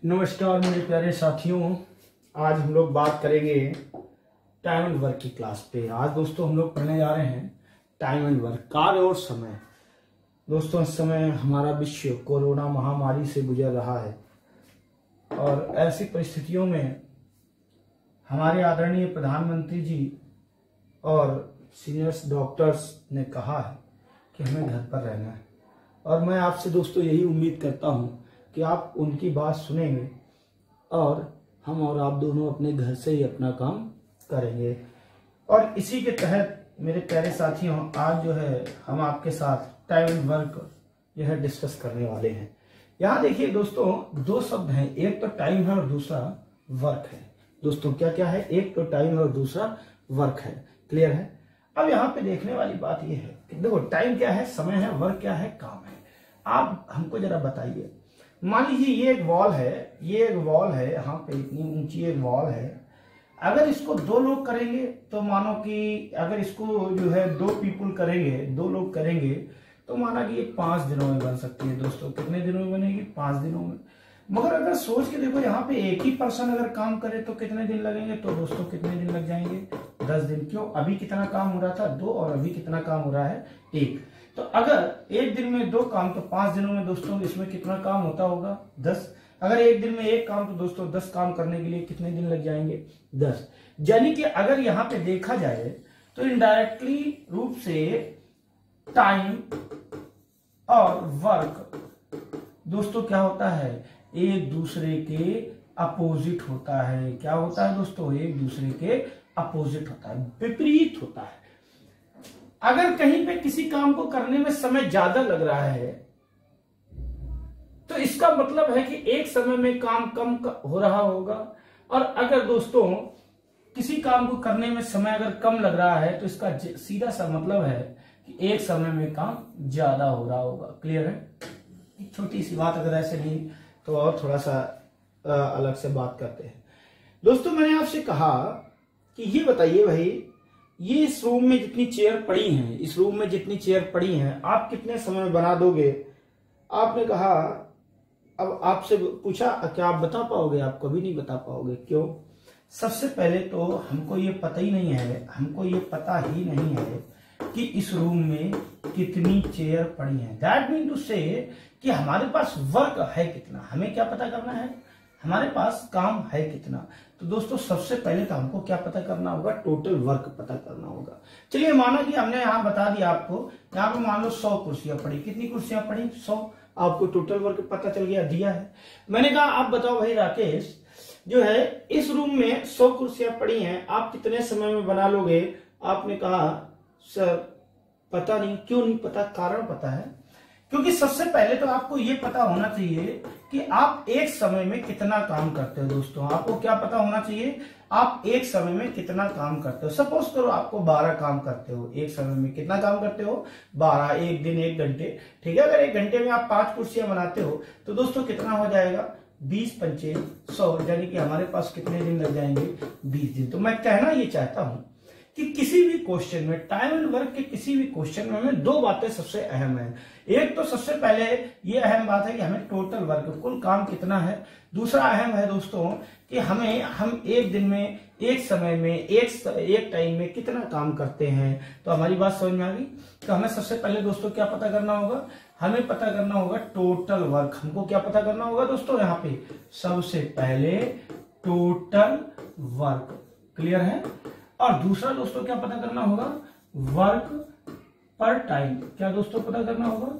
नमस्कार मेरे प्यारे साथियों, आज हम लोग बात करेंगे टाइम एंड वर्क की क्लास पे। आज दोस्तों हम लोग पढ़ने जा रहे हैं टाइम एंड वर्क, कार्य और समय। दोस्तों इस समय हमारा विश्व कोरोना महामारी से गुजर रहा है और ऐसी परिस्थितियों में हमारे आदरणीय प्रधानमंत्री जी और सीनियर्स डॉक्टर्स ने कहा है कि हमें घर पर रहना है। और मैं आपसे दोस्तों यही उम्मीद करता हूँ कि आप उनकी बात सुनेंगे और हम और आप दोनों अपने घर से ही अपना काम करेंगे। और इसी के तहत मेरे प्यारे साथियों, आज जो है हम आपके साथ टाइम एंड वर्क यह डिस्कस करने वाले हैं। यहाँ देखिए दोस्तों, दो शब्द हैं, एक तो टाइम है और दूसरा वर्क है। दोस्तों क्या क्या है? एक तो टाइम है और दूसरा वर्क है। क्लियर है? अब यहाँ पे देखने वाली बात यह है कि देखो, टाइम क्या है, समय है, वर्क क्या है, काम है। आप हमको जरा बताइए, मान लीजिए ये एक वॉल है, ये एक वॉल है, यहाँ पे इतनी ऊंची एक वॉल है। अगर इसको दो लोग करेंगे तो मानो कि अगर इसको जो है दो लोग करेंगे तो माना कि ये 5 दिनों में बन सकती है। दोस्तों कितने दिनों में बनेगी? 5 दिनों में। मगर अगर सोच के देखो, यहाँ पे एक ही पर्सन अगर काम करे तो कितने दिन लगेंगे? तो दोस्तों कितने दिन लग जाएंगे? 10 दिन। क्यों? अभी कितना काम हो रहा था? 2, और अभी कितना काम हो रहा है? 1। तो अगर एक दिन में 2 काम तो 5 दिनों में दोस्तों इसमें कितना काम होता होगा? 10। अगर एक दिन में 1 काम तो दोस्तों 10 काम करने के लिए कितने दिन लग जाएंगे? 10। यानी कि अगर यहाँ पे देखा जाए तो इनडायरेक्टली रूप से टाइम और वर्क दोस्तों क्या होता है? एक दूसरे के अपोजिट होता है। क्या होता है दोस्तों? एक दूसरे के अपोजिट होता है, विपरीत होता है। अगर कहीं पे किसी काम को करने में समय ज्यादा लग रहा है तो इसका मतलब है कि एक समय में काम कम हो रहा होगा। और अगर दोस्तों किसी काम को करने में समय अगर कम लग रहा है तो इसका सीधा सा मतलब है कि एक समय में काम ज्यादा हो रहा होगा। क्लियर है? एक छोटी सी बात अगर ऐसे नहीं तो और थोड़ा सा अलग से बात करते हैं। दोस्तों मैंने आपसे कहा कि ये बताइए भाई, ये इस रूम में जितनी चेयर पड़ी हैं, आप कितने समय में बना दोगे? आपने कहा, अब आपसे पूछा क्या आप बता पाओगे? आप कभी नहीं बता पाओगे। क्यों? सबसे पहले तो हमको ये पता ही नहीं है कि इस रूम में कितनी चेयर पड़ी हैं। दैट मीन टू से कि हमारे पास वर्क है कितना, हमें क्या पता करना है? हमारे पास काम है कितना। तो दोस्तों सबसे पहले तो हमको क्या पता करना होगा? टोटल वर्क पता करना होगा। चलिए माना कि हमने यहाँ बता दिया आपको, यहाँ पे मान लो 100 कुर्सियां पड़ी। कितनी कुर्सियां पड़ी? 100। आपको टोटल वर्क पता चल गया, दिया है। मैंने कहा आप बताओ भाई राकेश, जो है इस रूम में 100 कुर्सियां पड़ी हैं, आप कितने समय में बना लोगे? आपने कहा सर पता नहीं। क्यों नहीं पता? कारण पता है, क्योंकि सबसे पहले तो आपको ये पता होना चाहिए कि आप एक समय में कितना काम करते हो। दोस्तों आपको क्या पता होना चाहिए? आप एक समय में कितना काम करते हो। सपोज करो आपको 12 काम करते हो एक समय में। कितना काम करते हो? 12। एक दिन 1 घंटे, ठीक है। अगर 1 घंटे में आप 5 कुर्सियां बनाते हो तो दोस्तों कितना हो जाएगा? 20 पंचे 100, यानी कि हमारे पास कितने दिन लग जाएंगे? 20 दिन। तो मैं कहना ये चाहता हूं कि किसी भी क्वेश्चन में, टाइम एंड वर्क के किसी भी क्वेश्चन में हमें 2 बातें सबसे अहम है। एक तो सबसे पहले ये अहम बात है कि हमें टोटल वर्क, कुल काम कितना है। दूसरा अहम है दोस्तों कि हम एक दिन में, एक समय में, एक टाइम में कितना काम करते हैं। तो हमारी बात समझ में आ गई? तो हमें सबसे पहले दोस्तों क्या पता करना होगा? हमें पता करना होगा टोटल वर्क। हमको क्या पता करना होगा दोस्तों? यहाँ पे सबसे पहले टोटल वर्क। क्लियर है? और दूसरा दोस्तों क्या पता करना होगा? वर्क पर टाइम। क्या दोस्तों पता करना होगा?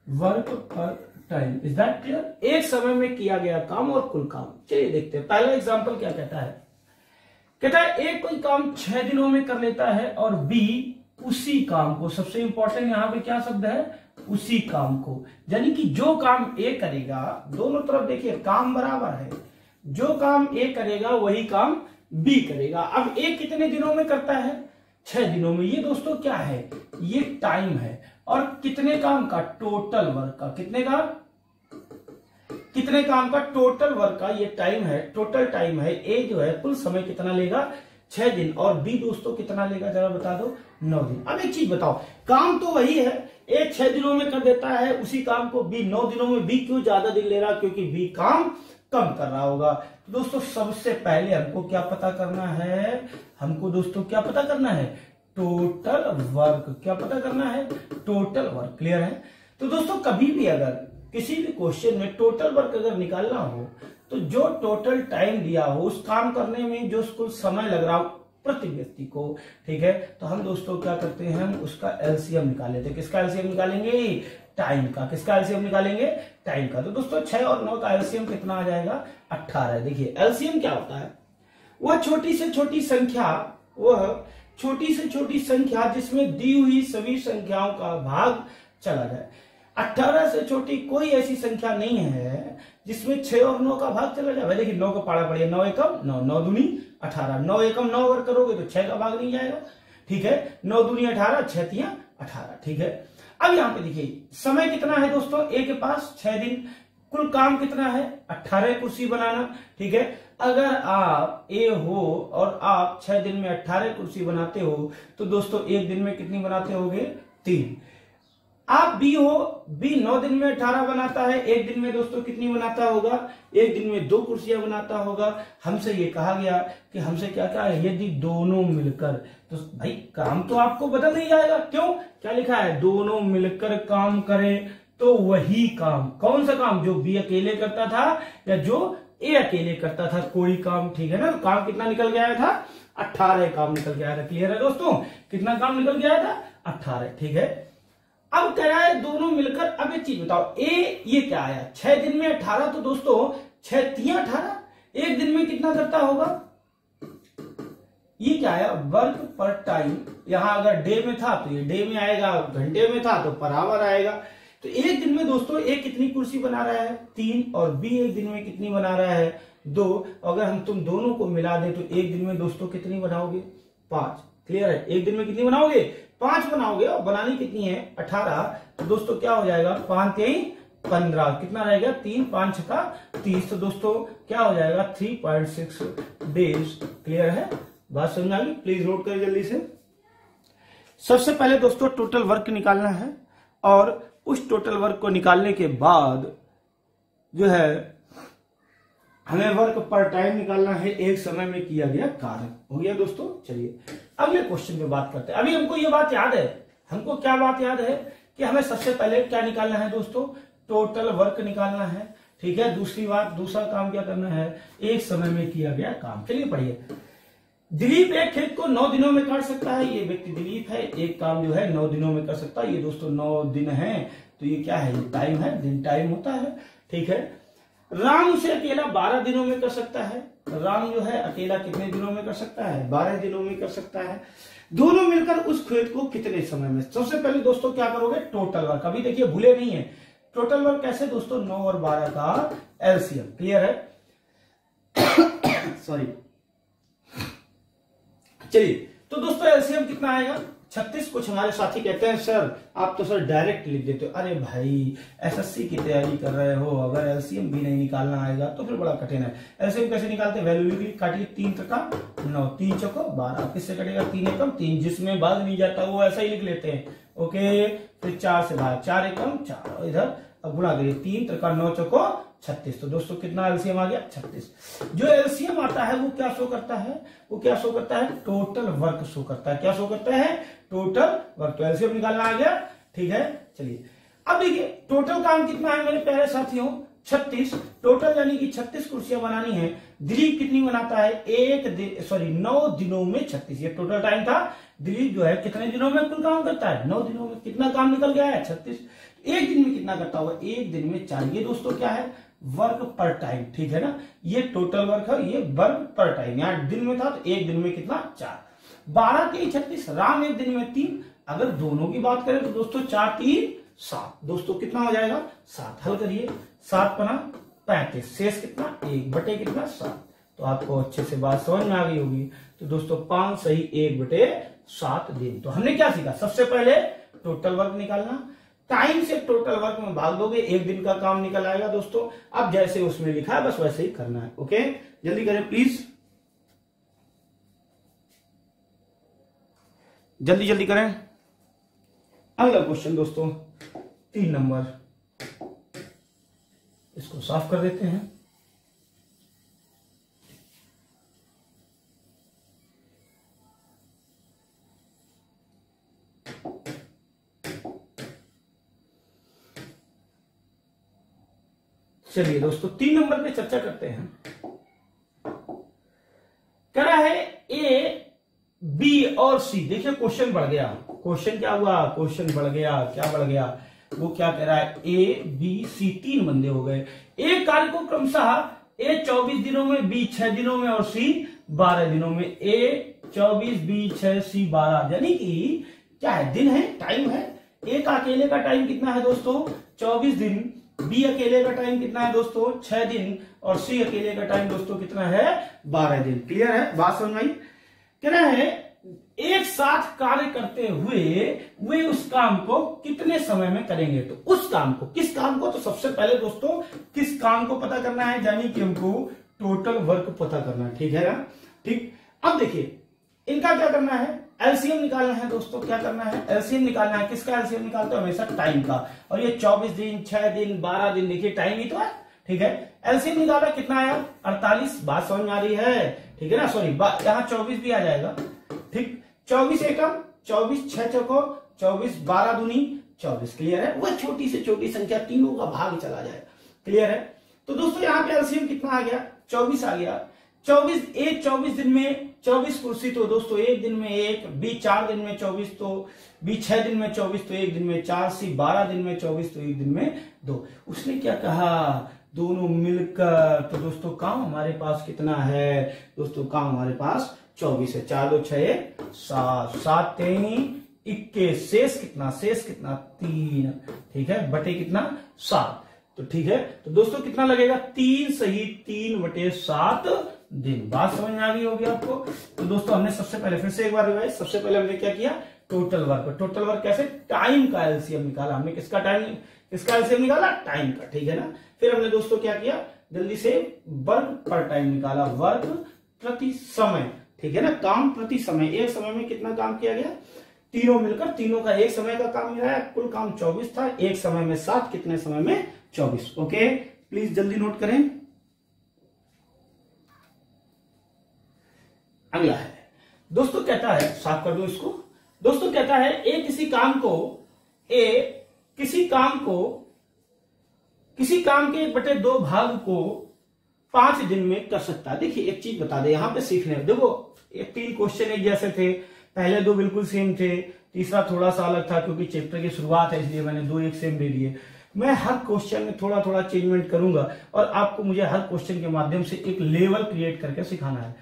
वर्क पर टाइम। Is that clear? एक समय में किया गया काम और कुल काम। चलिए देखते हैं पहला एग्जांपल क्या कहता है। कहता है एक कोई काम 6 दिनों में कर लेता है और बी उसी काम को, सबसे इंपॉर्टेंट यहां पे क्या शब्द है? उसी काम को। यानी कि जो काम ए करेगा, दोनों तरफ देखिए काम बराबर है, जो काम ए करेगा वही काम बी करेगा। अब ए कितने दिनों में करता है? 6 दिनों में। ये दोस्तों क्या है? ये टाइम है। और कितने काम का? टोटल वर्क का। कितने काम का? टोटल वर्क का ये टाइम है, टोटल टाइम है। ए जो है कुल समय कितना लेगा? 6 दिन। और बी दोस्तों कितना लेगा? जरा बता दो। 9 दिन। अब एक चीज बताओ, काम तो वही है, ए 6 दिनों में कर देता है उसी काम को बी 9 दिनों में। बी क्यों ज्यादा दिन ले रहा? क्योंकि बी काम कम कर रहा होगा। तो दोस्तों सबसे पहले हमको क्या पता करना है, हमको दोस्तों क्या पता करना है, टोटल वर्क। क्या पता करना है, टोटल वर्क। क्लियर है। तो दोस्तों कभी भी अगर किसी भी क्वेश्चन में टोटल वर्क अगर निकालना हो तो जो टोटल टाइम दिया हो उस काम करने में जो कुल समय लग रहा हो प्रति व्यक्ति को, ठीक है, तो हम दोस्तों क्या करते हैं, हम उसका एलसीएम निकाल लेते हैं। किसका एलसीएम निकालेंगे, टाइम का। किसका एलसीएम निकालेंगे, टाइम का। तो दोस्तों 6 और 9 का एलसीएम कितना आ जाएगा, 18। देखिए एलसीएम क्या होता है, वह छोटी से छोटी संख्या, वह छोटी से छोटी संख्या जिसमें दी हुई सभी संख्याओं का भाग चला जाए। 18 से छोटी कोई ऐसी संख्या नहीं है जिसमें 6 और 9 का भाग चला जाए। देखिए 9 को पाड़ा पड़िए, 9 एकम 9, 9 दूनी 18, 9 एकम 9 अगर करोगे तो 6 का भाग नहीं जाएगा, ठीक है। 9 दूनी 18, 6 तिया 18, ठीक है। अब यहाँ पे देखिए समय कितना है दोस्तों, ए के पास 6 दिन, कुल काम कितना है 18 कुर्सी बनाना, ठीक है। अगर आप ए हो और आप 6 दिन में 18 कुर्सी बनाते हो तो दोस्तों एक दिन में कितनी बनाते होगे, 3। आप बी हो, बी 9 दिन में 18 बनाता है, एक दिन में दोस्तों कितनी बनाता होगा, एक दिन में 2 कुर्सियां बनाता होगा। हमसे ये कहा गया कि हमसे क्या कहा है, यदि दोनों मिलकर, तो भाई काम तो आपको बदल नहीं जाएगा। क्यों, क्या लिखा है, दोनों मिलकर काम करें तो वही काम, कौन सा काम, जो बी अकेले करता था या जो ए अकेले करता था, कोई काम, ठीक है ना। तो काम कितना निकल के आया था, 18 काम निकल के आया था। क्लियर है दोस्तों, कितना काम निकल के आया था, 18, ठीक है। अब कह रहा है दोनों मिलकर, अब एक चीज बताओ, ए ये क्या आया, 6 दिन में 18, तो दोस्तों 6 तिया 18, एक दिन में कितना करता होगा, ये क्या आया, वर्क पर टाइम। यहां अगर डे में था तो ये डे में आएगा, घंटे में था तो पर आवर आएगा। तो एक दिन में दोस्तों ए कितनी कुर्सी बना रहा है, 3, और बी एक दिन में कितनी बना रहा है, 2। अगर हम तुम दोनों को मिला दें तो एक दिन में दोस्तों कितनी बनाओगे, 5। क्लियर है, एक दिन में कितनी बनाओगे, 5 बनाओगे, और बनानी कितनी है, 18। तो दोस्तों क्या हो जाएगा, 5 3 15, कितना रहेगा, 3 5 6 30। तो दोस्तों क्या हो जाएगा, 3.6 डेज। क्लियर है, बात समझ आ गई। प्लीज नोट करें जल्दी से। सबसे पहले दोस्तों टोटल वर्क निकालना है, और उस टोटल वर्क को निकालने के बाद जो है हमें वर्क पर टाइम निकालना है, एक समय में किया गया कार्य। हो गया दोस्तों। चलिए अगले क्वेश्चन पे बात करते हैं। अभी हमको ये बात याद है, हमको क्या बात याद है कि हमें सबसे पहले क्या निकालना है दोस्तों, टोटल वर्क निकालना है, ठीक है। दूसरी बात, दूसरा काम क्या करना है, एक समय में किया गया काम। चलिए पढ़िए। दिलीप एक खेत को 9 दिनों में काट सकता है, ये व्यक्ति दिलीप है, एक काम जो है 9 दिनों में कर सकता है। ये दोस्तों 9 दिन है, तो ये क्या है, ये टाइम है, दिन टाइम होता है, ठीक है। राम उसे अकेला 12 दिनों में कर सकता है। राम जो है अकेला कितने दिनों में कर सकता है, 12 दिनों में कर सकता है। दोनों मिलकर उस खेत को कितने समय में। सबसे पहले दोस्तों क्या करोगे, टोटल वर्क। अभी देखिए भूले नहीं है, टोटल वर्क कैसे दोस्तों, 9 और 12 का एलसीएम। क्लियर है, सॉरी। चलिए तो दोस्तों एलसीएम कितना आएगा, 36। कुछ हमारे साथी कहते हैं सर आप तो सर डायरेक्ट लिख देते हो। अरे भाई एसएससी की तैयारी कर रहे हो, अगर एलसीएम भी नहीं निकालना आएगा तो फिर बड़ा कठिन है। एलसीएम कैसे निकालते हैं, वैल्यू लिख काटिए, 3 त्रिका 9, 3 चौको 12, किससे कटेगा, 3 एकम 3, जिसमें भाग नहीं जाता वो ऐसा ही लिख लेते हैं। ओके, फिर 4 से भाग, 4 एकम 4, इधर अब गुणा करिए, 3 त्रिका 9 चौको 36। तो दोस्तों कितना एलसीएम आ गया, 36। जो एलसीएम आता है वो क्या शो करता है, वो क्या शो करता है, टोटल वर्क शो करता है। क्या शो करता है, टोटल वर्क। तो एलसीएम निकालना आ गया, ठीक है। चलिए अब देखिए टोटल काम कितना है मेरे प्यारे साथियों, 36। टोटल यानी कि 36 कुर्सियां बनानी है। दिलीप कितनी बनाता है, 9 दिनों में 36। ये टोटल टाइम था। दिलीप जो है कितने दिनों में कुल काम करता है, 9 दिनों में। कितना काम निकल गया है, 36। एक दिन में कितना करता होगा, एक दिन में 4। ये दोस्तों क्या है, वर्क पर टाइम, ठीक है ना। ये टोटल वर्क है, ये वर्क पर टाइम। यहाँ दिन में था तो एक दिन में कितना, 4। 12 के 36, राम एक दिन में 3। अगर दोनों की बात करें तो दोस्तों 4 3 7, दोस्तों कितना हो जाएगा, 7। हल करिए, 7 पना 35, शेष कितना, 1 बटे कितना, 7। तो आपको अच्छे से बात समझ में आ गई होगी। तो दोस्तों 5 सही 1 बटे 7 दिन। तो हमने क्या सीखा, सबसे पहले टोटल वर्क निकालना, टाइम से टोटल वर्क में भाग दोगे, एक दिन का काम निकल आएगा दोस्तों। अब जैसे उसमें लिखा है बस वैसे ही करना है। ओके, जल्दी करें प्लीज, जल्दी जल्दी करें। अगला क्वेश्चन दोस्तों 3 नंबर, इसको साफ कर देते हैं। चलिए दोस्तों 3 नंबर पे चर्चा करते हैं। कह रहा है ए, बी और सी। देखिए क्वेश्चन बढ़ गया। क्वेश्चन क्या हुआ? क्वेश्चन बढ़ गया। क्या बढ़ गया? वो क्या कह रहा है? ए, बी, सी 3 बंदे हो गए। एक कार्य को क्रमशः ए 24 दिनों में, बी 6 दिनों में और सी 12 दिनों में। ए 24, बी 6, सी 12, यानी कि क्या है? दिन है, टाइम है। ए का अकेले का टाइम कितना है दोस्तों? 24 दिन। बी अकेले का टाइम कितना है दोस्तों? 6 दिन। और सी अकेले का टाइम दोस्तों कितना है? 12 दिन। क्लियर है? बात समझ में आई? कहना है एक साथ कार्य करते हुए वे उस काम को कितने समय में करेंगे। तो उस काम को, किस काम को? तो सबसे पहले दोस्तों किस काम को पता करना है, यानी कि हमको टोटल वर्क पता करना है। ठीक है ना? ठीक। अब देखिए इनका क्या करना है? एलसीएम निकालना है दोस्तों। क्या करना है? एलसीएम निकालना है। किसका एलसीएम निकालते हो? हमेशा टाइम का। और ये 24 दिन, 6 दिन, 12 दिन, देखिए टाइम ही तो है। ठीक है, एलसीएम निकाला, कितना आया? 48। बात समझ में आ रही है? ठीक है ना? सॉरी, यहाँ 24 भी आ जाएगा। ठीक, 24 एकम 24, 6 चौको 24, 12 दूनी 24। क्लियर है? वह छोटी से छोटी संख्या तीनों का भाग चला जाएगा। क्लियर है? तो दोस्तों यहाँ पे एलसीएम कितना आ गया? 24 आ गया। 24, ए 24 दिन में 24 कुर्सी, तो दोस्तों एक दिन में 1, बी 4 दिन में 24, तो बी 6 दिन में 24, तो एक दिन में 4, सी 12 दिन में 24, तो एक दिन में 2। उसने क्या कहा? दोनों मिलकर। तो दोस्तों काम हमारे पास कितना है दोस्तों? काम हमारे पास 24 है। 4 2 6 7, 7 3 21, शेष कितना? शेष कितना? 3। ठीक है, बटे कितना? 7। तो ठीक है, तो दोस्तों कितना लगेगा? 3 सही 3/7 दिन। बात समझ में आ गई होगी आपको? तो दोस्तों हमने सबसे पहले, फिर से एक बार रिवाइज, सबसे पहले हमने क्या किया? Total work. टोटल वर्क कैसे? टाइम का एलसीएम निकाला हमने। किसका टाइम? किसका एलसीएम निकाला? टाइम का। ठीक है ना? फिर हमने दोस्तों क्या किया? जल्दी से वर्क पर टाइम निकाला। वर्क प्रति समय। ठीक है ना? काम प्रति समय। एक समय में कितना काम किया गया? तीनों मिलकर, तीनों का एक समय का काम मिला है। कुल काम 24 था। एक समय में 7, कितने समय में? 24। ओके, प्लीज जल्दी नोट करें। अगला है दोस्तों, कहता है, साफ कर दो इसको। दोस्तों कहता है ए किसी काम के 1/2 भाग को 5 दिन में कर सकता है। देखिए एक चीज बता दे यहां पे सीखने, देखो ये 3 क्वेश्चन एक जैसे थे। पहले 2 बिल्कुल सेम थे, तीसरा थोड़ा सा अलग था क्योंकि चैप्टर की शुरुआत है, इसलिए मैंने 2 एक सेम दे दिए। मैं हर क्वेश्चन में थोड़ा थोड़ा चेंजमेंट करूंगा और आपको मुझे हर क्वेश्चन के माध्यम से एक लेवल क्रिएट करके सिखाना है।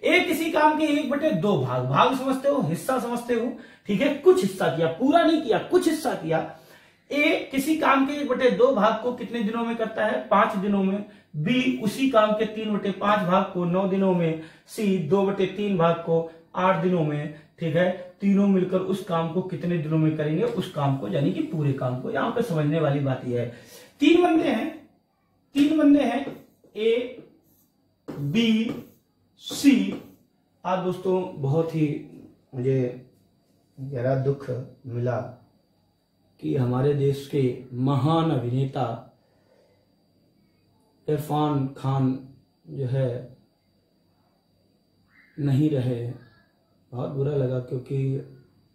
एक किसी काम के 1/2 भाग, भाग समझते हो, हिस्सा समझते हो। ठीक है, कुछ हिस्सा किया, पूरा नहीं किया, कुछ हिस्सा किया। ए किसी काम के 1/2 भाग को कितने दिनों में करता है? 5 दिनों में। बी उसी काम के 3/5 भाग को 9 दिनों में। सी 2/3 भाग को 8 दिनों में। ठीक है, तीनों मिलकर उस काम को कितने दिनों में करेंगे? उस काम को, यानी कि पूरे काम को। यहां पे समझने वाली बात यह है, 3 बंदे हैं ए, बी, सी। आज दोस्तों बहुत ही मुझे गहरा दुख मिला कि हमारे देश के महान अभिनेता इरफान खान जो है नहीं रहे। बहुत बुरा लगा, क्योंकि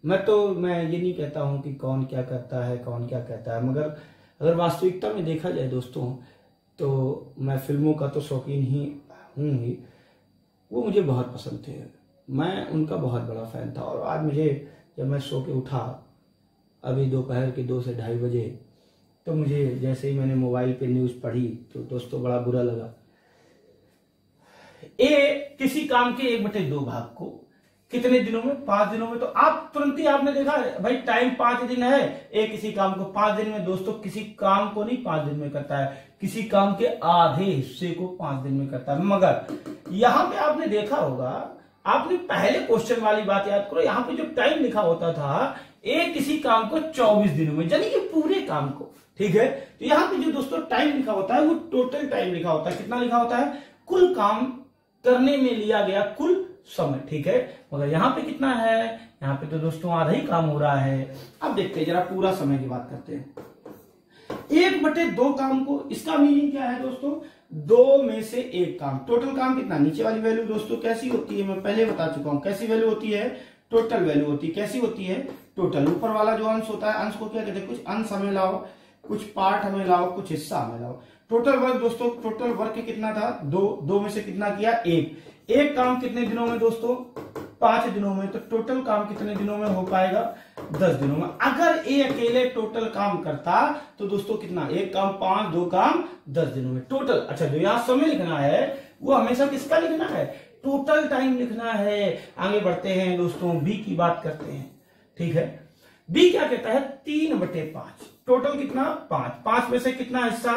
मैं ये नहीं कहता हूं कि कौन क्या करता है, कौन क्या कहता है, मगर अगर वास्तविकता में देखा जाए दोस्तों, तो मैं फिल्मों का तो शौकीन ही हूं ही। वो मुझे बहुत पसंद थे, मैं उनका बहुत बड़ा फैन था। और आज मुझे, जब मैं सो के उठा अभी दोपहर के 2 से 2:30 बजे, तो मुझे जैसे ही मैंने मोबाइल पे न्यूज पढ़ी तो दोस्तों बड़ा बुरा लगा। ए किसी काम के 1/2 भाग को कितने दिनों में? 5 दिनों में। तो आप तुरंत ही आपने देखा भाई टाइम 5 दिन है। ए किसी काम को 5 दिन में, दोस्तों किसी काम को नहीं 5 दिन में करता है, किसी काम के आधे हिस्से को 5 दिन में करता है। मगर यहां पे आपने देखा होगा, आपने पहले क्वेश्चन वाली बात याद करो, यहां पे जो टाइम लिखा होता था, ए किसी काम को 24 दिनों में, यानी कि पूरे काम को। ठीक है, तो यहां पे जो दोस्तों टाइम लिखा होता है वो टोटल टाइम लिखा होता है। कितना लिखा होता है? कुल काम करने में लिया गया कुल समय। ठीक है, मगर यहाँ पे कितना है? यहाँ पे तो दोस्तों आधा ही काम हो रहा है। अब देखते हैं, जरा पूरा समय की बात करते हैं। 1/2 काम को, इसका मीनिंग क्या है दोस्तों? 2 में से 1 काम। टोटल काम कितना? नीचे वाली वैल्यू दोस्तों कैसी होती है, मैं पहले बता चुका हूं। कैसी वैल्यू होती है? टोटल वैल्यू होती है। कैसी होती है? टोटल। ऊपर वाला जो अंश होता है, अंश को क्या कहते हैं? कुछ अंश हमें लाओ, कुछ पार्ट हमें लाओ, कुछ हिस्सा हमें लाओ। टोटल वर्क दोस्तों, टोटल वर्क कितना था? 2 में से कितना किया? एक काम कितने दिनों में दोस्तों? 5 दिनों में। तो टोटल काम कितने दिनों में हो पाएगा? 10 दिनों में। अगर ए अकेले टोटल काम करता तो दोस्तों कितना? एक काम 5, 2 काम 10 दिनों में टोटल। अच्छा, जो यहां समय लिखना है वो हमेशा किसका लिखना है? टोटल टाइम लिखना है। आगे बढ़ते हैं दोस्तों, बी की बात करते हैं। ठीक है, बी क्या कहता है? 3/5। टोटल कितना? 5 में से कितना हिस्सा?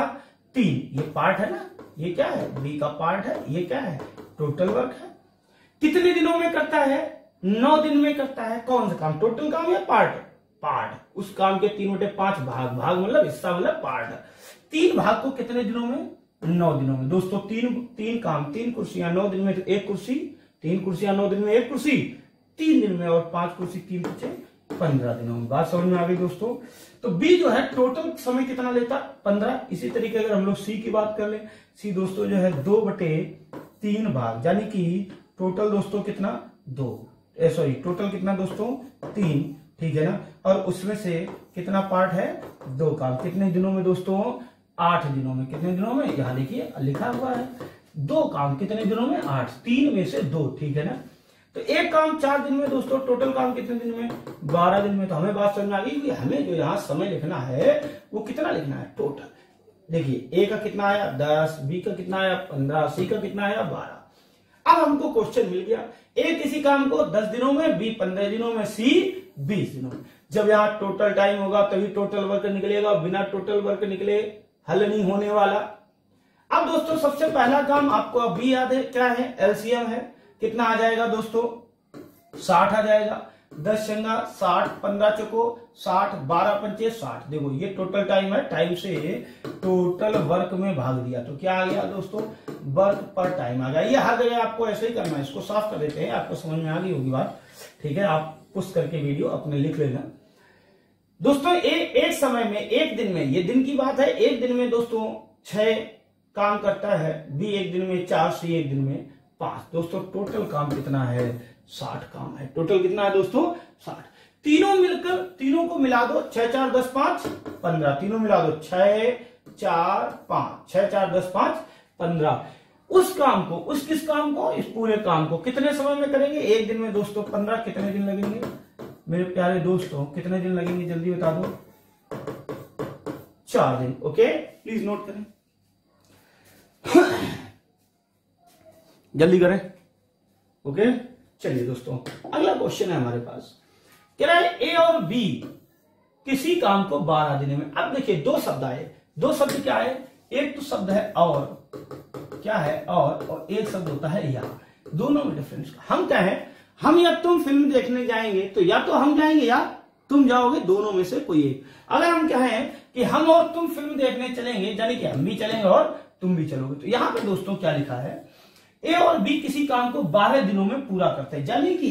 3। ये पार्ट है ना, ये क्या है? बी का पार्ट है। ये क्या है? टोटल वर्क है। कितने दिनों में करता है? 9 दिन में करता है। कौन सा काम? टोटल काम या पार्ट? पार्ट। उस काम के 3/5 भाग। भाग मतलब हिस्सा मतलब पार्ट। 3 भाग को कितने दिनों में? 9 दिनों में। दोस्तों तीन काम, 3 कुर्सियां 9 दिन में तो 1 कुर्सी, 3 कुर्सियां 9 दिन में 1 कुर्सी 3 दिन में, और 5 कुर्सी 3 बचे 15 दिनों में। बात समझ में आ गई दोस्तों? तो बी जो है टोटल समय कितना लेता? 15। इसी तरीके अगर हम लोग सी की बात कर ले, सी दोस्तों जो है 2/3 भाग, यानी कि टोटल दोस्तों कितना? 2। सॉरी, टोटल कितना दोस्तों? 3। ठीक है ना, और उसमें से कितना पार्ट है? 2 काम। कितने दिनों में दोस्तों? 8 दिनों में। कितने दिनों में? यहां देखिए लिखा हुआ है 2 काम। कितने दिनों में? 8। 3 में से 2। ठीक है ना, तो एक काम 4 दिन में दोस्तों। टोटल काम कितने दिन में? 12 दिन में। तो हमें बात समझ में आ गई कि हमें जो यहाँ समय लिखना है वो कितना लिखना है? टोटल। देखिए, ए का कितना आया? 10, बी का कितना आया? 15, सी का कितना आया? 12। अब हमको क्वेश्चन मिल गया, ए किसी काम को 10 दिनों में, बी 15 दिनों में, सी 20 दिनों में। जब यहाँ टोटल टाइम होगा तभी टोटल वर्क निकलेगा, बिना टोटल वर्क निकले हल नहीं होने वाला। अब दोस्तों सबसे पहला काम आपको अभी याद है, क्या है? एलसीएम है। कितना आ जाएगा दोस्तों? 60 आ जाएगा। 10 छंगा 60, 15 चौको 60, 12 पंचे 60। देखो ये टोटल टाइम है, टाइम से टोटल वर्क में भाग दिया तो क्या आ गया दोस्तों? वर्क पर टाइम आ गया। ये हर जगह आपको ऐसे ही करना है। इसको साफ कर देते हैं, आपको समझ में आ गई होगी बात। ठीक है, आप पुश करके वीडियो अपने लिख लेना दोस्तों। एक समय में, एक दिन में, ये दिन की बात है, एक दिन में दोस्तों 6 काम करता है, बी एक दिन में 4, सी एक दिन में 5। दोस्तों टोटल काम कितना है? 60 काम है। टोटल कितना है दोस्तों? 60। तीनों मिलकर, तीनों को मिला दो, 6, 4, 10, 5, 15। तीनों मिला दो, 6, 4, 5, 6, 4, 10, 5, 15। उस काम को, उस किस काम को? इस पूरे काम को कितने समय में करेंगे? एक दिन में दोस्तों 15। कितने दिन लगेंगे मेरे प्यारे दोस्तों? कितने दिन लगेंगे जल्दी बता दो? 4 दिन। ओके, प्लीज नोट करें, जल्दी करें। ओके, चलिए दोस्तों अगला क्वेश्चन है हमारे पास। कह रहा है ए और बी किसी काम को 12 दिनों में। अब देखिए 2 शब्द आए। 2 शब्द क्या है? एक तो शब्द है और, क्या है? और एक शब्द होता है या। दोनों में डिफरेंस। हम क्या है, हम या तुम फिल्म देखने जाएंगे तो या तो हम जाएंगे या तुम जाओगे, दोनों में से कोई एक। अगर हम क्या है कि हम और तुम फिल्म देखने चलेंगे, यानी कि हम भी चलेंगे और तुम भी चलोगे। तो यहां पे दोस्तों क्या लिखा है? ए और बी किसी काम को 12 दिनों में पूरा करते हैं, यानी कि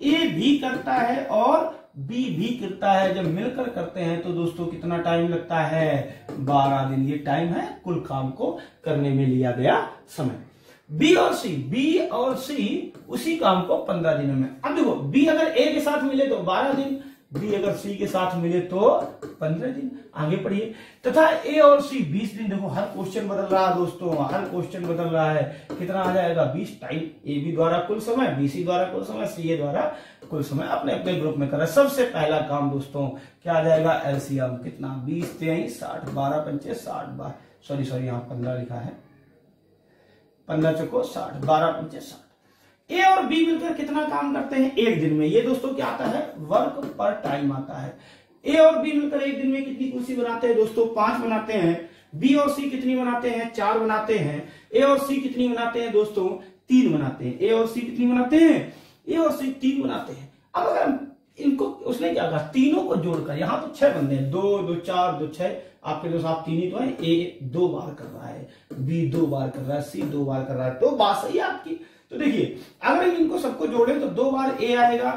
ए भी करता है और बी भी करता है। जब मिलकर करते हैं तो दोस्तों कितना टाइम लगता है? 12 दिन। ये टाइम है कुल काम को करने में लिया गया समय। बी और सी उसी काम को 15 दिनों में। अब देखो, बी अगर ए के साथ मिले तो 12 दिन, बी अगर सी के साथ मिले तो 15 दिन। आगे पढ़िए। तथा ए और सी 20 दिन। देखो हर क्वेश्चन बदल रहा है दोस्तों, हर क्वेश्चन बदल रहा है। कितना आ जाएगा? 20 टाइम। ए बी द्वारा कुल समय, बी सी द्वारा कुल समय, सी ए द्वारा कुल समय अपने अपने ग्रुप में कर रहा है। सबसे पहला काम दोस्तों क्या आ जाएगा? एलसीएम। कितना? 20 3 60, 12 पंचे 60, सॉरी यहाँ 15 लिखा है, 15 चौको 60, 12 पंचे 60। ए और बी मिलकर कितना काम करते हैं एक दिन में? ये दोस्तों क्या आता है? वर्क पर टाइम आता है। ए और बी मिलकर एक दिन में कितनी कुर्सी बनाते हैं दोस्तों? 5 बनाते हैं। बी और सी कितनी बनाते हैं? 4 बनाते हैं। ए और सी कितनी बनाते हैं दोस्तों? 3 बनाते हैं। ए और सी कितनी बनाते हैं? ए और सी 3 बनाते हैं। अब अगर इनको, उसने क्या कहा? तीनों को जोड़कर, यहां तो 6 बंदे हैं, 2 2 4 2 6। आपके दोस्त आप 3 ही तो है। ए 2 बार कर रहा है, बी 2 बार कर रहा है, सी 2 बार कर रहा है। तो बात सही है आपकी। तो देखिए अगर इनको सबको जोड़े तो 2 बार ए आएगा,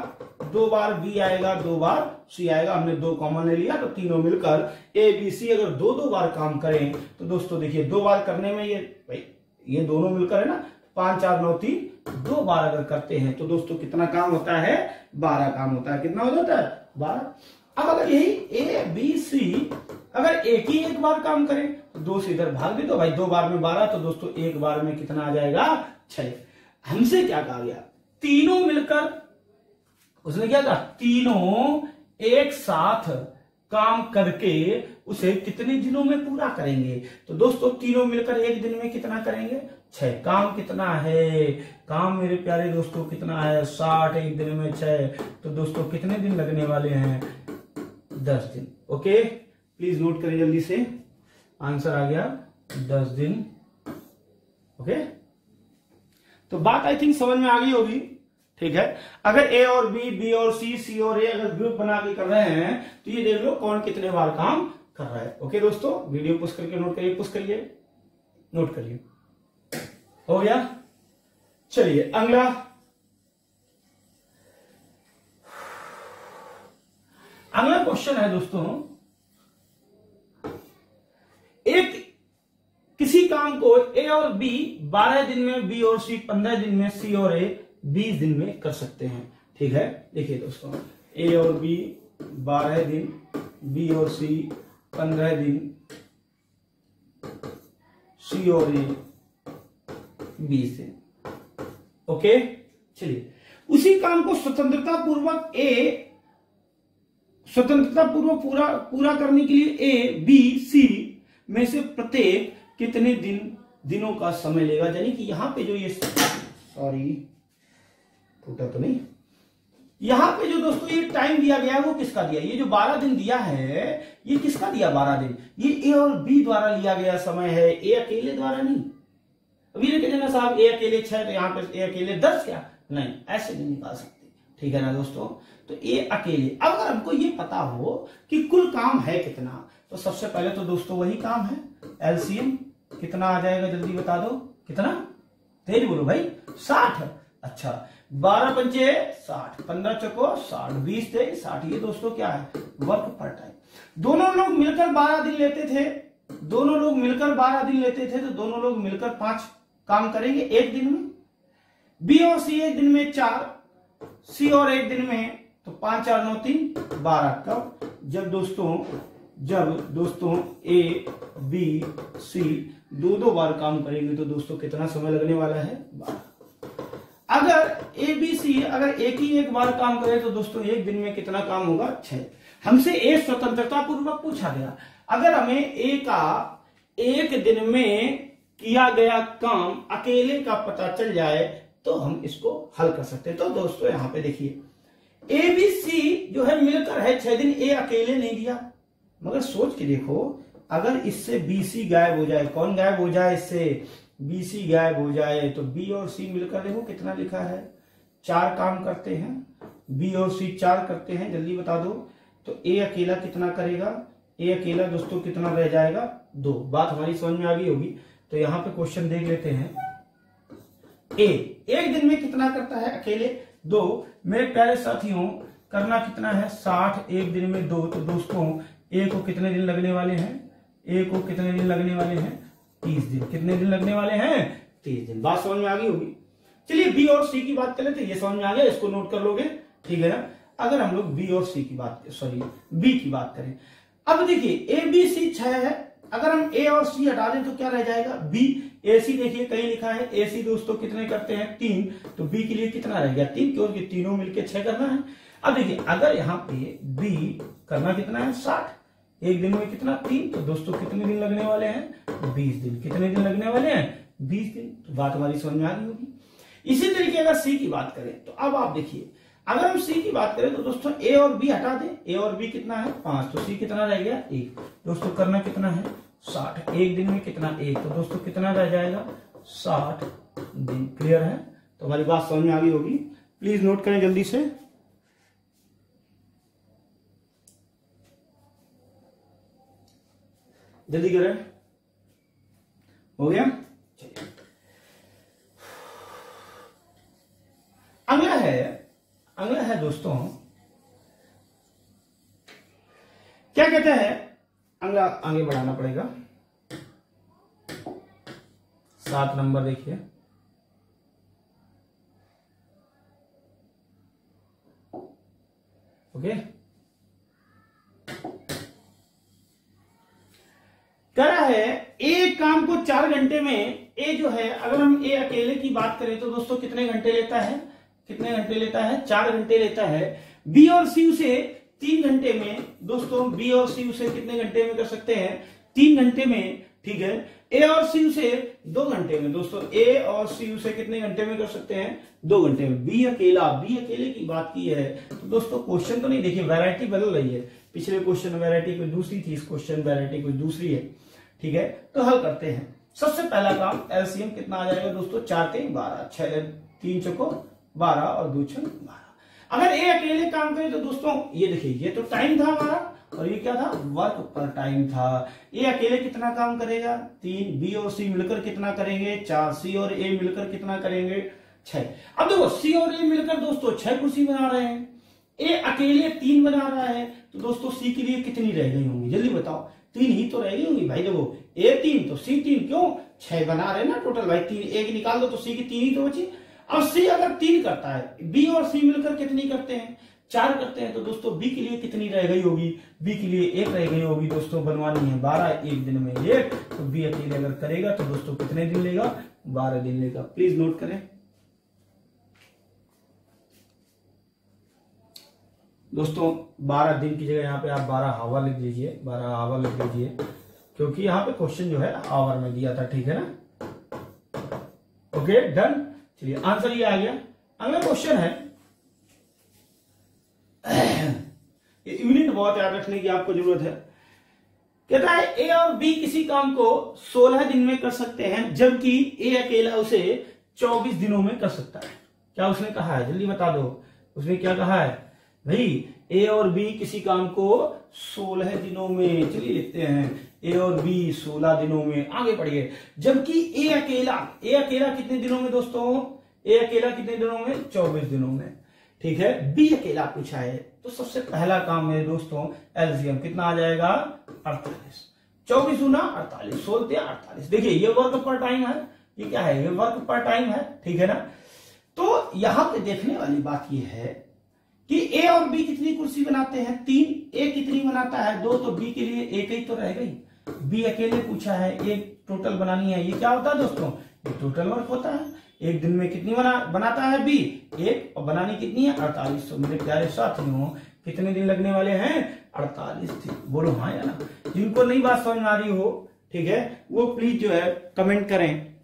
2 बार बी आएगा, 2 बार सी आएगा। हमने 2 कॉमन ले लिया तो तीनों मिलकर ए बी सी अगर 2 बार काम करें तो दोस्तों देखिए 2 बार करने में ये दोनों मिलकर है ना, 5 4 9 3, 2 बार अगर करते हैं तो दोस्तों कितना काम होता है? 12 काम होता है। कितना हो जाता है? 12। अब अगर यही ए बी सी अगर एक ही एक बार काम करें तो 2 से इधर भाग दे दो भाई, 2 बार में 12, तो दोस्तों एक बार में कितना आ जाएगा 6। हमसे क्या कहा गया, तीनों मिलकर, उसने क्या कहा, तीनों एक साथ काम करके उसे कितने दिनों में पूरा करेंगे। तो दोस्तों तीनों मिलकर एक दिन में कितना करेंगे, 6। काम कितना है, काम मेरे प्यारे दोस्तों कितना है, 60, एक दिन में 6, तो दोस्तों कितने दिन लगने वाले हैं, 10 दिन। ओके, प्लीज नोट करें जल्दी से, आंसर आ गया 10 दिन। ओके, तो बात आई थिंक समझ में आ गई होगी। ठीक है, अगर ए और बी, बी और सी, सी और ए अगर ग्रुप बना के कर रहे हैं तो ये देख लो कौन कितने बार काम कर रहा है। ओके दोस्तों, वीडियो पुश करके नोट करिए, पुश करिए, नोट करिए। हो गया, चलिए अगला। अगला क्वेश्चन है दोस्तों, एक किसी काम को ए और बी 12 दिन में, बी और सी 15 दिन में, सी और ए 20 दिन में कर सकते हैं। ठीक है, देखिए दोस्तों, ए और बी 12 दिन, बी और सी 15 दिन, सी और ए 20 दिन। ओके, चलिए उसी काम को स्वतंत्रता पूर्वक पूरा करने के लिए ए, बी, सी में से प्रत्येक कितने दिनों का समय लेगा। यानी कि यहां पे जो ये, सॉरी टूटा तो नहीं, यहां पे जो दोस्तों ये टाइम दिया गया है वो किसका दिया, ये जो 12 दिन दिया है ये किसका दिया, 12 दिन, ये ए और बी द्वारा लिया गया समय है, ए अकेले द्वारा नहीं। अभी लेके देना साहब ए अकेले 6, तो यहां पे ए अकेले 10 क्या, नहीं, ऐसे नहीं निकाल सकते। ठीक है ना दोस्तों, तो ए अकेले। अब अगर हमको ये पता हो कि कुल काम है कितना, तो सबसे पहले तो दोस्तों वही काम है, एलसीएम कितना आ जाएगा, जल्दी बता दो, कितना, तेज बोलो भाई, 60। अच्छा, 12 पंचे 60, 15 चौको 60, 20 थे 60, ये दोस्तों क्या है, वर्क पर टाइम। दोनों लोग मिलकर 12 दिन लेते थे, दोनों लोग मिलकर 12 दिन लेते थे, तो दोनों लोग मिलकर 5 काम करेंगे एक दिन में। बी और सी एक दिन में 4, सी और एक दिन में, तो 5 4 9 3 12। कब, जब दोस्तों ए, बी, सी 2 बार काम करेंगे, तो दोस्तों कितना समय लगने वाला है, 12। अगर ए, बी, सी अगर एक बार काम करे तो दोस्तों एक दिन में कितना काम होगा, 6। हमसे ए स्वतंत्रता पूर्वक पूछा गया, अगर हमें ए का एक दिन में किया गया काम अकेले का पता चल जाए तो हम इसको हल कर सकते हैं। तो दोस्तों यहां पे देखिए, ए, बी, सी जो है मिलकर है 6 दिन, ए अकेले नहीं दिया, मगर सोच के देखो, अगर इससे बीसी गायब हो जाए, कौन गायब हो जाए, इससे बीसी गायब हो जाए, तो बी और सी मिलकर देखो कितना लिखा है, 4 काम करते हैं, बी और सी 4 करते हैं, जल्दी बता दो। तो ए अकेला कितना करेगा, ए अकेला दोस्तों कितना रह जाएगा, 2। बात हमारी समझ में आ गई होगी। तो यहां पे क्वेश्चन देख लेते हैं, ए एक दिन में कितना करता है अकेले, 2। मेरे प्यारे साथियों, करना कितना है, 60, एक दिन में 2, तो दोस्तों ए को कितने दिन लगने वाले हैं, ए को कितने दिन लगने वाले हैं, 30 दिन। कितने दिन लगने वाले हैं, 30 दिन। बात समझ में आ गई होगी। चलिए बी और सी की बात करें, तो ये समझ में आ गया, इसको नोट कर लोगे, ठीक है ना। अगर हम लोग बी और सी की बात, सॉरी बी की बात करें, अब देखिए ए, बी, सी 6 है, अगर हम ए और सी हटा दें तो क्या रह जाएगा, बी। ए सी देखिए कहीं लिखा है, ए सी दोस्तों कितने करते हैं, 3, तो बी के लिए कितना रह गया, 3, क्योंकि तीनों मिलकर 6 करना है। अब देखिए अगर यहाँ पे बी करना कितना है, 60, एक दिन में कितना, 3, तो दोस्तों कितने दिन लगने वाले हैं, 20 दिन। कितने दिन लगने वाले हैं, 20 दिन। तो बात हमारी समझ में आ गई होगी। इसी तरीके अगर सी की बात करें, तो अब आप देखिए, अगर हम सी की बात करें तो दोस्तों ए और बी हटा दें, ए और बी कितना है, 5, तो सी कितना रह गया, 1। दोस्तों करना कितना है, 60, एक दिन में कितना, 1, तो दोस्तों कितना रह जाएगा, 60 दिन। क्लियर है, तो हमारी बात समझ में आ गई होगी। प्लीज नोट करें जल्दी से, जल्दी करें, हो गया। चलिए अगला है दोस्तों, क्या कहते हैं, अगला आगे बढ़ाना पड़ेगा, 7 नंबर देखिए, ओके। कह रहा है एक काम को 4 घंटे में ए जो है, अगर हम ए अकेले की बात करें तो दोस्तों कितने घंटे लेता है, कितने घंटे लेता है, 4 घंटे लेता है। बी और सी उसे 3 घंटे में, दोस्तों बी और सी उसे कितने घंटे में कर सकते हैं, 3 घंटे में, ठीक है। ए और सी उसे 2 घंटे में, दोस्तों ए और सी उसे कितने घंटे में कर सकते हैं, 2 घंटे में। बी अकेले की बात की है तो दोस्तों क्वेश्चन तो नहीं, देखिए वैरायटी बदल रही है, पिछले क्वेश्चन में वैरायटी कोई दूसरी थी, इस क्वेश्चन वैरायटी कोई दूसरी है, ठीक है। तो हल करते हैं। सबसे पहला काम एलसीएम कितना आ जाएगा दोस्तों, 4 3 12, 3 चौको 12 और 2 6 12। अगर ए अकेले काम करे तो दोस्तों ये देखिए, ये तो टाइम था हमारा और ये क्या था, वर्क पर टाइम था। ए अकेले कितना काम करेगा, 3, बी और सी मिलकर कितना करेंगे, 4, सी और ए मिलकर कितना करेंगे, 6। अब देखो सी और ए मिलकर दोस्तों 6 कुर्सी बना रहे हैं, ए अकेले 3 बना रहा है, तो दोस्तों सी के लिए कितनी रह गई होंगी, जल्दी बताओ, 3 ही तो रह गई होंगी भाई। देखो ए 3 तो सी 3, क्यों 6 बना रहे ना टोटल भाई, 3 एक निकाल दो तो सी की 3 ही तो बची। अब सी अगर 3 करता है, बी और सी मिलकर कितनी करते हैं, 4 करते हैं, तो दोस्तों बी के लिए कितनी रह गई होगी, बी के लिए 1 रह गई होगी दोस्तों, बनवानी है 12, एक दिन में 1, तो बी अकेले अगर करेगा तो दोस्तों कितने दिन लेगा, 12 दिन लेगा। प्लीज नोट करें दोस्तों, 12 दिन की जगह यहाँ पे आप 12 आवर लिख लीजिए, 12 आवर लिख लीजिए, क्योंकि यहाँ पे क्वेश्चन जो है आवर में दिया था, ठीक है ना। ओके डन, चलिए आंसर ये आ गया। अगला क्वेश्चन है, यूनिट बहुत याद रखने की आपको जरूरत है। कहता है ए और बी किसी काम को 16 दिन में कर सकते हैं, जबकि ए अकेला उसे 24 दिनों में कर सकता है। क्या उसने कहा है, जल्दी बता दो, उसने क्या कहा है भाई, ए और बी किसी काम को 16 दिनों में, चलिए लिखते हैं ए और बी 16 दिनों में, आगे बढ़िए। जबकि ए अकेला कितने दिनों में दोस्तों, ए अकेला कितने दिनों में, 24 दिनों में, ठीक है। बी अकेला पूछा है, तो सबसे पहला काम है दोस्तों एलसीएम कितना आ जाएगा, 48, 24 गुना 48, 16 48। देखिए ये वर्क पर टाइम है, ये क्या है, ये वर्क पर टाइम है, ठीक है ना। तो यहां पे देखने वाली बात ये है कि ए और बी कितनी कुर्सी बनाते हैं, 3, ए कितनी बनाता है, 2, तो बी के लिए 1 ही तो रह गई। बी अकेले पूछा है, एक टोटल बनानी है, ये क्या होता है दोस्तों, ये टोटल वर्क होता है। एक दिन में कितनी बनाता है बी, 1, और बनानी कितनी है, 48। तो मेरे प्यारे साथियों कितने दिन लगने वाले हैं, 48 दिन। बोलो हाँ या ना। जिनको नहीं बात समझ में आ रही हो, ठीक है, वो प्लीज जो है कमेंट करें।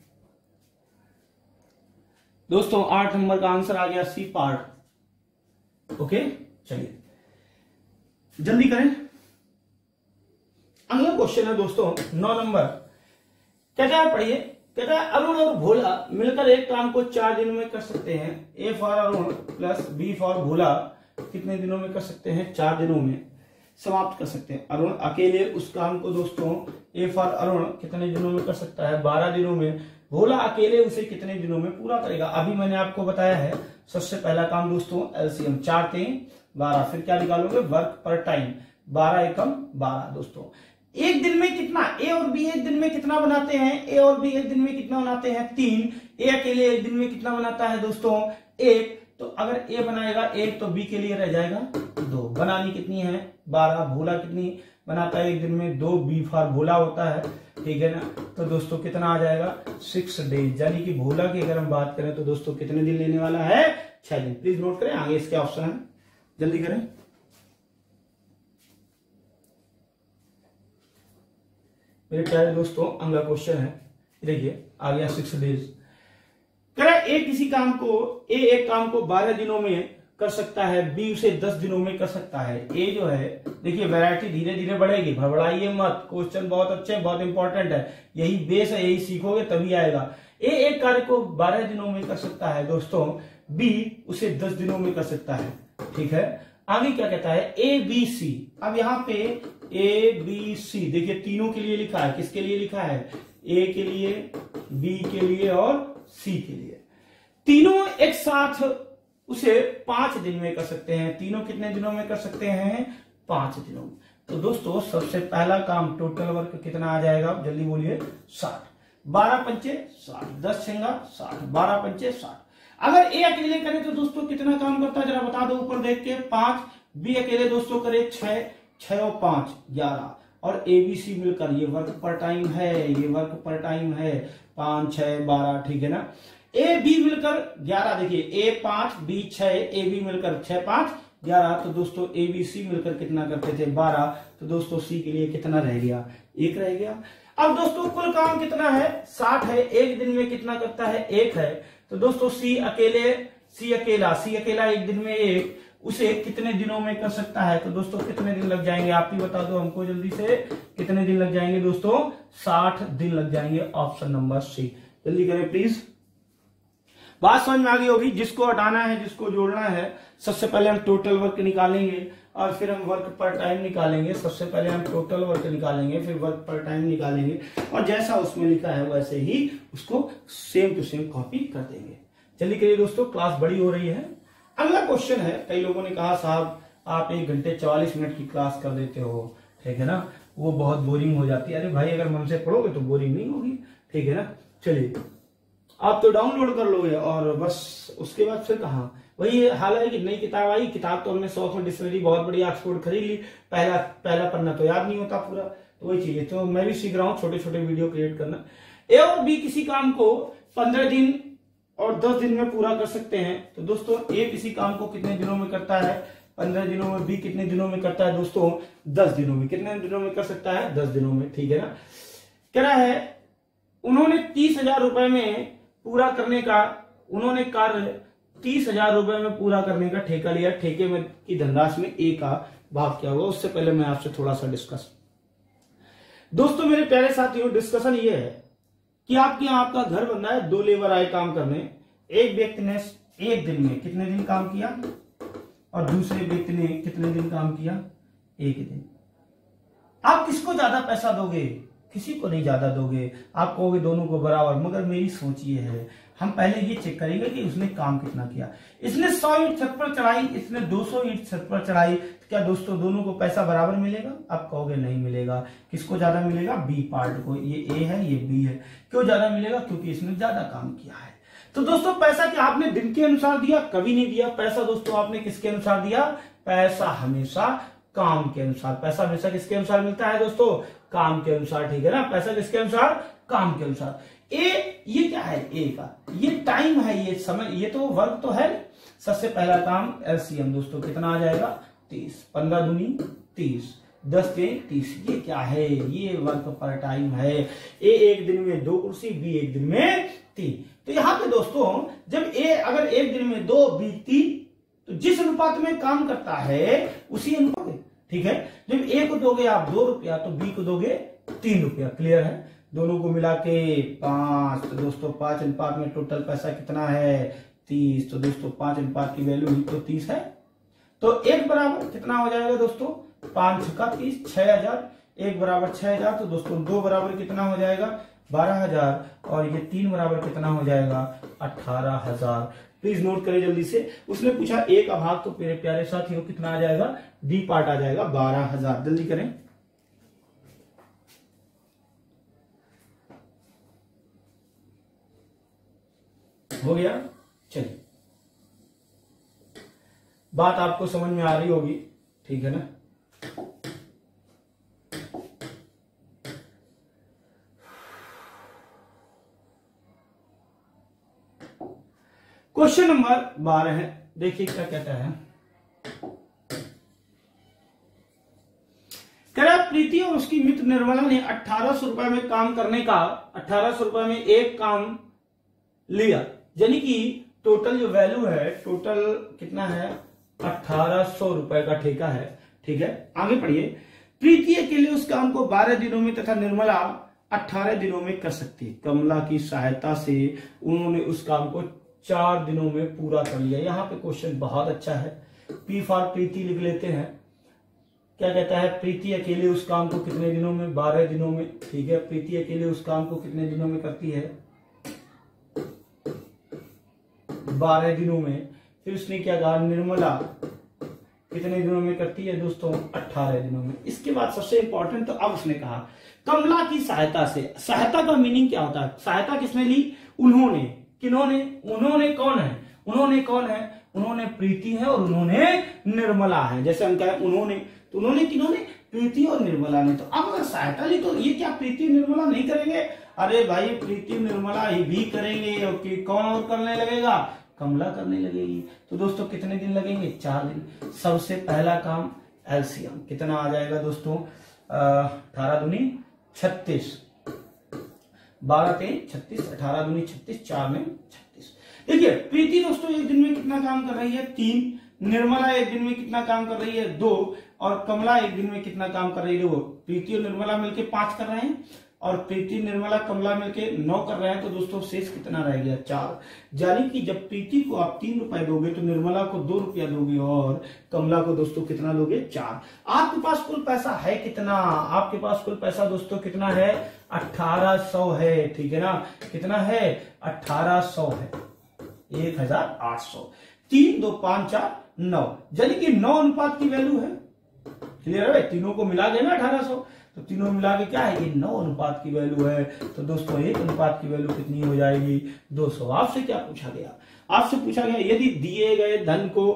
दोस्तों 8 नंबर का आंसर आ गया सी पार्ट। ओके चलिए जल्दी करें। अगला क्वेश्चन है दोस्तों 9 नंबर। कहता है पढ़िए, कहता है अरुण और भोला मिलकर एक काम को 4 दिनों में कर सकते हैं। A for Arun plus B for Bhola कितने दिनों में कर सकते हैं, 4 दिनों में समाप्त कर सकते हैं। अरुण अकेले उस काम को दोस्तों ए फॉर अरुण कितने दिनों में कर सकता है, 12 दिनों में। भोला अकेले उसे कितने दिनों में पूरा करेगा। अभी मैंने आपको बताया है सबसे पहला काम दोस्तों एलसीएम 4 3 12, फिर क्या निकालोगे, वर्क पर टाइम, 12 एकम 12 दोस्तों। एक दिन में कितना, ए और बी एक दिन में कितना बनाते हैं, ए और बी एक दिन में कितना बनाते हैं, 3। ए अकेले एक दिन में कितना बनाता है दोस्तों, 1। तो अगर ए बनाएगा 1 तो बी के लिए रह जाएगा 2। बनानी कितनी है, 12। भोला कितनी बनाता है एक दिन में, 2। बी फॉर भोला होता है, ठीक है ना। तो दोस्तों कितना आ जाएगा, 6 डेज। यानी कि भोला की अगर हम बात करें तो दोस्तों कितने दिन लेने वाला है, 6 दिन। प्लीज नोट करें, आगे इसके ऑप्शन है, जल्दी करें। मेरे प्यारे दोस्तों अगला क्वेश्चन है, देखिए आ गया 6 डेज। कह रहा ए किसी काम को, ए एक काम को 12 दिनों में कर सकता है, बी उसे 10 दिनों में कर सकता है। ए जो है देखिए वैरायटी धीरे धीरे बढ़ेगी, भड़बड़ाइए मत, क्वेश्चन बहुत अच्छे बहुत इंपॉर्टेंट है, यही बेस है, यही सीखोगे तभी आएगा। ए एक कार्य को 12 दिनों में कर सकता है दोस्तों, बी उसे 10 दिनों में कर सकता है, ठीक है। आगे क्या कहता है, ए बी सी। अब यहाँ पे ए बी सी देखिए तीनों के लिए लिखा है, किसके लिए लिखा है, ए के लिए, बी के लिए और सी के लिए। तीनों एक साथ उसे 5 दिन में कर सकते हैं। तीनों कितने दिनों में कर सकते हैं, 5 दिनों में। तो दोस्तों सबसे पहला काम टोटल वर्क कितना आ जाएगा, जल्दी बोलिए, 60। 12 पंचे 60, 10 छंगा 60, 12 पंचे 60। अगर ए अकेले करे तो दोस्तों कितना काम करता है, जरा बता दो ऊपर देख के, 5। बी अकेले दोस्तों करे 6, 6 और 5 11, और ABC मिलकर ये वर्क पर टाइम है, ये वर्क पर टाइम है 5, 6, 12, ठीक है ना। AB मिलकर 11, देखिए A 5 B 6, AB मिलकर 6 5 11, तो दोस्तों ABC मिलकर कितना करते थे 12, तो दोस्तों C के लिए कितना रह गया 1 रह गया। अब दोस्तों कुल काम कितना है 60 है, एक दिन में कितना करता है 1 है, तो दोस्तों C अकेला एक दिन में 1, उसे कितने दिनों में कर सकता है, तो दोस्तों कितने दिन लग जाएंगे आप ही बता दो हमको जल्दी से, कितने दिन लग जाएंगे दोस्तों 60 दिन लग जाएंगे, ऑप्शन नंबर C। जल्दी करें प्लीज। बात समझ में आ गई होगी, जिसको हटाना है जिसको जोड़ना है, सबसे पहले हम टोटल वर्क निकालेंगे और फिर हम वर्क पर टाइम निकालेंगे। सबसे पहले हम टोटल वर्क निकालेंगे, फिर वर्क पर टाइम निकालेंगे और जैसा उसमें लिखा है वैसे ही उसको सेम टू सेम कॉपी कर देंगे। चलिए करिए दोस्तों, क्लास बड़ी हो रही है। अगला क्वेश्चन है, कई लोगों ने कहा साहब आप 1 घंटे 44 मिनट की क्लास कर देते हो, ठीक है ना, वो बहुत बोरिंग हो जाती है। अरे भाई अगर मन से पढ़ोगे तो बोरिंग नहीं होगी, ठीक है ना। चलिए आप तो डाउनलोड कर लोगे और बस उसके बाद फिर कहाँ, वही हाल है कि नई किताब आई, किताब तो हमने 100 में डिक्शनरी बहुत बड़ी ऑक्सफोर्ड खरीद ली, पहला पन्ना तो याद नहीं होता पूरा, तो वही चीज है। तो मैं भी सीख रहा हूँ छोटे छोटे वीडियो क्रिएट करना। ए और बी किसी काम को 15 दिन और 10 दिन में पूरा कर सकते हैं, तो दोस्तों ए किसी काम को कितने दिनों में करता है 15 दिनों में, बी कितने दिनों में करता है दोस्तों 10 दिनों में। कितने दिनों में कर सकता है 10 दिनों में, ठीक है ना। कह रहा है उन्होंने 30,000 रुपए में पूरा करने का, उन्होंने कार्य 30,000 रुपए में पूरा करने का ठेका लिया, ठेके में की धनराशि में ए का भाग क्या होगा। उससे पहले मैं आपसे थोड़ा सा डिस्कस, दोस्तों मेरे प्यारे साथियों डिस्कशन ये है कि आपके यहाँ आपका घर बन रहा है, 2 लेबर आए काम करने, एक व्यक्ति ने एक दिन में कितने दिन काम किया और दूसरे व्यक्ति ने कितने दिन काम किया 1 दिन। आप किसको ज्यादा पैसा दोगे, किसी को नहीं ज्यादा दोगे, आप कहोगे दोनों को बराबर, मगर मेरी सोच ये है हम पहले ये चेक करेंगे कि उसने काम कितना किया। इसने 100 ईंट छत पर चढ़ाई, इसने 200 ईंट छत पर चढ़ाई, तो क्या दोस्तों दोनों को पैसा बराबर मिलेगा, आप कहोगे नहीं मिलेगा। किसको ज्यादा मिलेगा, बी पार्ट को, ये ए है ये बी है। क्यों ज्यादा मिलेगा, क्योंकि इसने ज्यादा काम किया है। तो दोस्तों पैसा क्या आपने दिन के अनुसार दिया, कभी नहीं दिया। पैसा दोस्तों आपने किसके अनुसार दिया, पैसा हमेशा काम के अनुसार। पैसा हमेशा किसके अनुसार मिलता है दोस्तों, काम के अनुसार, ठीक है ना। पैसा किसके अनुसार, काम के अनुसार। ए ये क्या है, ए का ये टाइम है, ये समय, ये तो वर्क तो है। सबसे पहला काम एलसीएम दोस्तों कितना आ जाएगा 30, 15 दूनी 30, 10 के 30, ये क्या है, ये वर्क पर टाइम है। ए एक दिन में 2 कुर्सी, बी एक दिन में 3। तो यहाँ पे दोस्तों जब ए अगर एक दिन में 2 बी 3, तो जिस अनुपात में काम करता है उसी अनुपात, ठीक है। जब ए को दोगे आप 2 रुपया तो बी को दोगे 3 रुपया, क्लियर है। दोनों को मिला के 5, तो दोस्तों 5 अनुपात में टोटल पैसा कितना है 30, तो दोस्तों 5 अनुपात की वैल्यू ही तो 30 है। तो 1 बराबर कितना हो जाएगा दोस्तों 5 छक्का 30, 6,000, 1 बराबर 6,000, तो दोस्तों 2 बराबर कितना हो जाएगा 12,000 और ये 3 बराबर कितना हो जाएगा 18,000। प्लीज नोट करें जल्दी से। उसने पूछा ए का भाग, तो मेरे प्यारे साथियों कितना आ जाएगा, डी पार्ट आ जाएगा 12,000। जल्दी करें। हो गया, चलिए बात आपको समझ में आ रही होगी, ठीक है ना। क्वेश्चन नंबर 12 है, देखिए क्या कहता है। कह रहा प्रीति और उसकी मित्र निर्मला ने 1800 रुपए में काम करने का, 1800 रुपए में एक काम लिया, यानी कि टोटल जो वैल्यू है, टोटल कितना है 1800 रुपए का ठेका है, ठीक है। आगे पढ़िए। प्रीति अकेले उस काम को 12 दिनों में तथा निर्मला 18 दिनों में कर सकती है। कमला की सहायता से उन्होंने उस काम को 4 दिनों में पूरा कर लिया। यहाँ पे क्वेश्चन बहुत अच्छा है, पी फॉर प्रीति लिख लेते हैं। क्या कहता है, प्रीति अकेले उस काम को कितने दिनों में, 12 दिनों में, ठीक है। प्रीति अकेले उस काम को कितने दिनों में करती है, 12 दिनों में। फिर उसने क्या कहा, निर्मला कितने दिनों में करती है दोस्तों, 18 दिनों में। इसके बाद सबसे इंपॉर्टेंट, तो अब उसने कहा कमला की सहायता से। सहायता का मीनिंग क्या होता है, सहायता किसने ली, उन्होंने, किन्होंने, उन्होंने कौन है, उन्होंने कौन है, उन्होंने प्रीति है और उन्होंने निर्मला है। जैसे हम कहें उन्होंने, तो उन्होंने किन्होंने, प्रीति और निर्मला ने। तो अब अगर सहायता ली तो ये क्या प्रीति निर्मला नहीं करेंगे? अरे भाई प्रीति निर्मला ही भी करेंगे, ओके कौन और करने लगेगा? कमला करने लगेगी। तो दोस्तों कितने दिन लगेंगे? 4 दिन। सबसे पहला काम एलसीएम कितना आ जाएगा दोस्तों? 18 दूनी 36, 12 3 36, 18 दूनी 36, 4 में 36। देखिए प्रीति दोस्तों एक दिन में कितना काम कर रही है? 3। निर्मला एक दिन में कितना काम कर रही है? 2। और कमला एक दिन में कितना काम कर रही है? 2। प्रीति और निर्मला मिलकर 5 कर रहे हैं और प्रीति निर्मला कमला मिलके 9 कर रहे हैं। तो दोस्तों शेष कितना रह गया? 4। यानी कि जब प्रीति को आप 3 रुपए दोगे तो निर्मला को 2 रुपया दोगे और कमला को दोस्तों कितना दोगे? 4। आपके पास कुल पैसा है कितना? आपके पास कुल पैसा दोस्तों कितना है? 1800 है, ठीक है ना? कितना है? 1800 है, 1800। 3 2 5 4 9, यानी कि 9 अनुपात की वैल्यू है। क्लियर है? तीनों को मिला गया ना 1800, तो तीनों मिला के क्या है? ये 9 अनुपात की वैल्यू है। तो दोस्तों 1 अनुपात की वैल्यू कितनी हो जाएगी? 200। आपसे क्या पूछा गया? आपसे पूछा गया यदि दिए गए धन को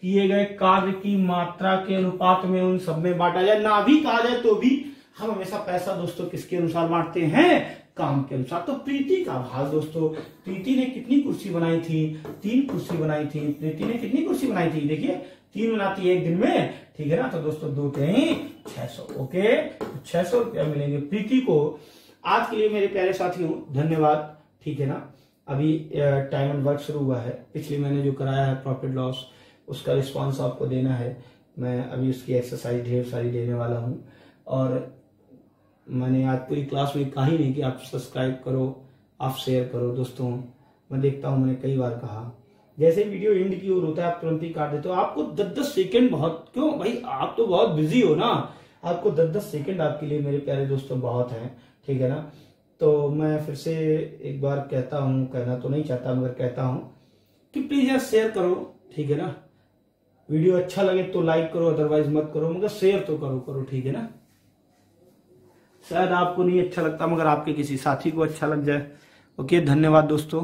किए गए कार्य की मात्रा के अनुपात में उन सब में बांटा जाए, ना भी कहा जाए तो भी हम हमेशा पैसा दोस्तों किसके अनुसार बांटते हैं? काम के अनुसार। तो प्रीति का भाग दोस्तों, प्रीति ने कितनी कुर्सी बनाई थी? 3 कुर्सी बनाई थी। प्रीति ने कितनी कुर्सी बनाई थी? देखिए 3 बनाती है एक दिन में, ठीक है ना? तो दोस्तों 2 3 600, ओके 600 रुपया मिलेंगे प्रीति को। आज के लिए मेरे प्यारे साथियों धन्यवाद, ठीक है ना? अभी टाइम एंड वर्क शुरू हुआ है। पिछले महीने जो कराया है प्रॉफिट लॉस, उसका रिस्पॉन्स आपको देना है। मैं अभी उसकी एक्सरसाइज ढेर सारी देने वाला हूँ। और मैंने आज पूरी क्लास में कहा ही नहीं कि आप सब्सक्राइब करो, आप शेयर करो। दोस्तों मैं देखता हूं, मैंने कई बार कहा, जैसे वीडियो एंड की ओर होता है आप तुरंत ही काट देते हो। आपको 10-10 सेकंड बहुत, क्यों भाई आप तो बहुत बिजी हो ना, आपको 10-10 सेकंड आपके लिए मेरे प्यारे दोस्तों बहुत है, ठीक है ना? तो मैं फिर से एक बार कहता हूं, कहना तो नहीं चाहता मगर कहता हूं कि प्लीज यार शेयर करो, ठीक है ना? वीडियो अच्छा लगे तो लाइक करो, अदरवाइज मत करो, मगर शेयर तो करो, ठीक है ना? शायद आपको नहीं अच्छा लगता मगर आपके किसी साथी को अच्छा लग जाए। ओके, धन्यवाद दोस्तों।